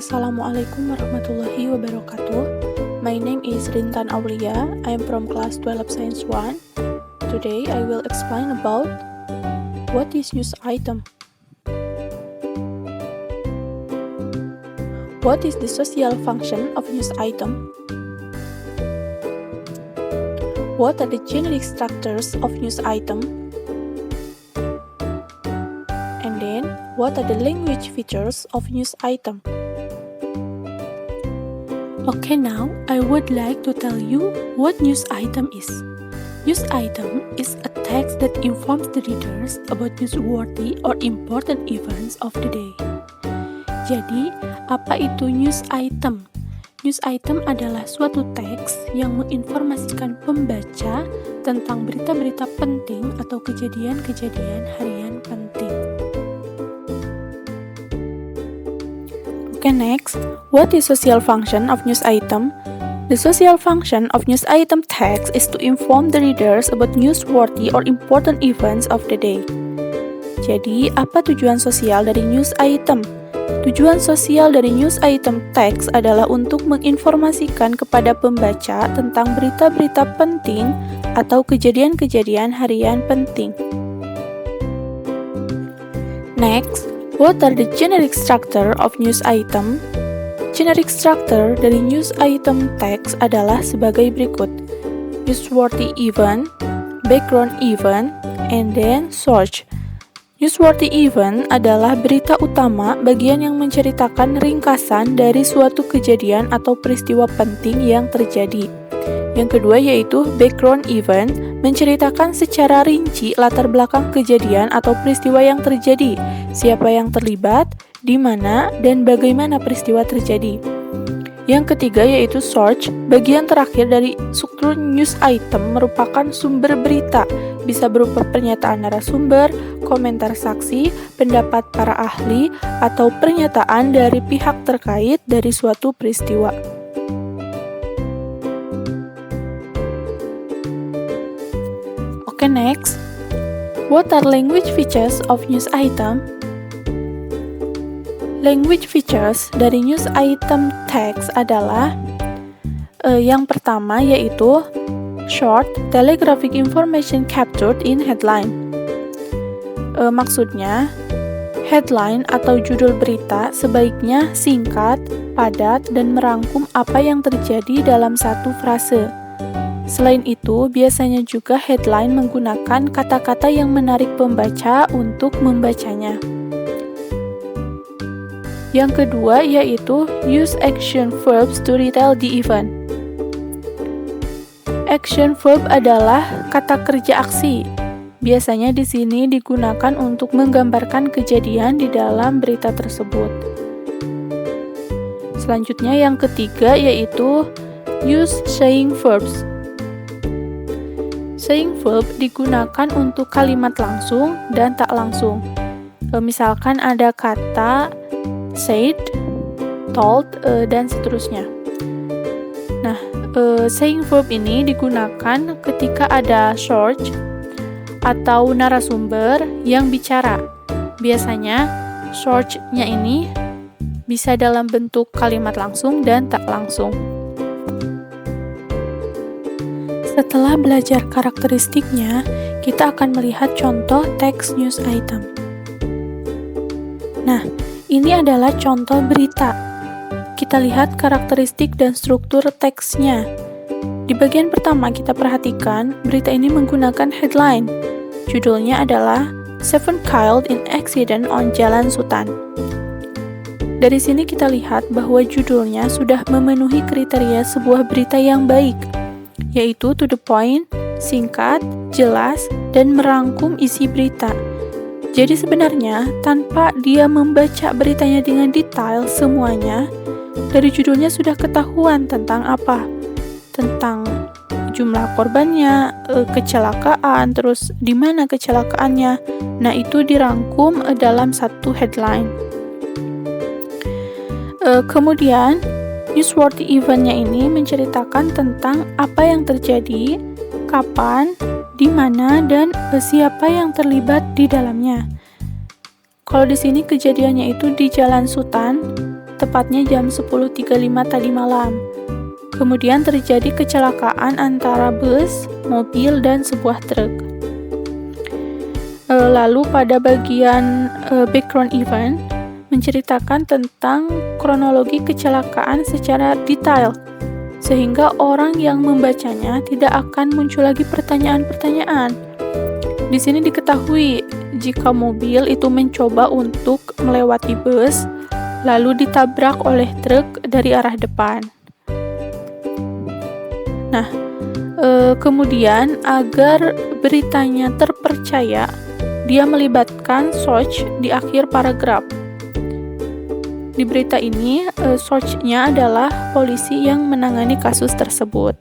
Assalamualaikum warahmatullahi wabarakatuh. My name is Rintan Aulia. I am from class 12 Science 1. Today I will explain about what is news item. What is the social function of news item? What are the generic structures of news item? And then, what are the language features of news item? Okay, now I would like to tell you what news item is. News item is a text that informs the readers about newsworthy or important events of the day. Jadi, apa itu news item? News item adalah suatu teks yang menginformasikan pembaca tentang berita-berita penting atau kejadian-kejadian harian penting. Okay, next, what is social function of news item? The social function of news item text is to inform the readers about newsworthy or important events of the day. Jadi, apa tujuan sosial dari news item? Tujuan sosial dari news item text adalah untuk menginformasikan kepada pembaca tentang berita-berita penting atau kejadian-kejadian harian penting. Next, what are the generic structure of news item? Generic structure dari news item text adalah sebagai berikut: newsworthy event, background event, and then source. Newsworthy event adalah berita utama bagian yang menceritakan ringkasan dari suatu kejadian atau peristiwa penting yang terjadi. Yang kedua yaitu background event, menceritakan secara rinci latar belakang kejadian atau peristiwa yang terjadi, siapa yang terlibat, di mana, dan bagaimana peristiwa terjadi. Yang ketiga yaitu source, bagian terakhir dari struktur news item merupakan sumber berita, bisa berupa pernyataan narasumber, komentar saksi, pendapat para ahli, atau pernyataan dari pihak terkait dari suatu peristiwa. Okay, next. What are language features of news item? Language features dari news item text adalah yang pertama yaitu short telegraphic information captured in headline. Maksudnya, headline atau judul berita sebaiknya singkat, padat, dan merangkum apa yang terjadi dalam satu frase. Selain itu, biasanya juga headline menggunakan kata-kata yang menarik pembaca untuk membacanya. Yang kedua yaitu use action verbs to retell the event. Action verb adalah kata kerja aksi. Biasanya di sini digunakan untuk menggambarkan kejadian di dalam berita tersebut. Selanjutnya yang ketiga yaitu use saying verbs. Saying verb digunakan untuk kalimat langsung dan tak langsung. Misalkan ada kata said, told, dan seterusnya. Nah, saying verb ini digunakan ketika ada source atau narasumber yang bicara. Biasanya source-nya ini bisa dalam bentuk kalimat langsung dan tak langsung. Setelah belajar karakteristiknya, kita akan melihat contoh teks news item. Nah, ini adalah contoh berita. Kita lihat karakteristik dan struktur teksnya. Di bagian pertama kita perhatikan berita ini menggunakan headline. Judulnya adalah 7 Killed in Accident on Jalan Sutan. Dari sini kita lihat bahwa judulnya sudah memenuhi kriteria sebuah berita yang baik, yaitu to the point, singkat, jelas, dan merangkum isi berita. Jadi sebenarnya, tanpa dia membaca beritanya dengan detail semuanya, dari judulnya sudah ketahuan tentang apa? Tentang jumlah korbannya, kecelakaan, terus di mana kecelakaannya. Nah, itu dirangkum dalam satu headline. Kemudian, newsworthy event-nya ini menceritakan tentang apa yang terjadi, kapan, di mana, dan siapa yang terlibat di dalamnya. Kalau di sini kejadiannya itu di Jalan Sutan, tepatnya jam 10.35 tadi malam. Kemudian terjadi kecelakaan antara bus, mobil, dan sebuah truk. Lalu pada bagian background event menceritakan tentang kronologi kecelakaan secara detail, sehingga orang yang membacanya tidak akan muncul lagi pertanyaan-pertanyaan. Di sini diketahui jika mobil itu mencoba untuk melewati bus, lalu ditabrak oleh truk dari arah depan. Nah, kemudian agar beritanya terpercaya, dia melibatkan Soch di akhir paragraf. Di berita ini, Soch-nya adalah polisi yang menangani kasus tersebut.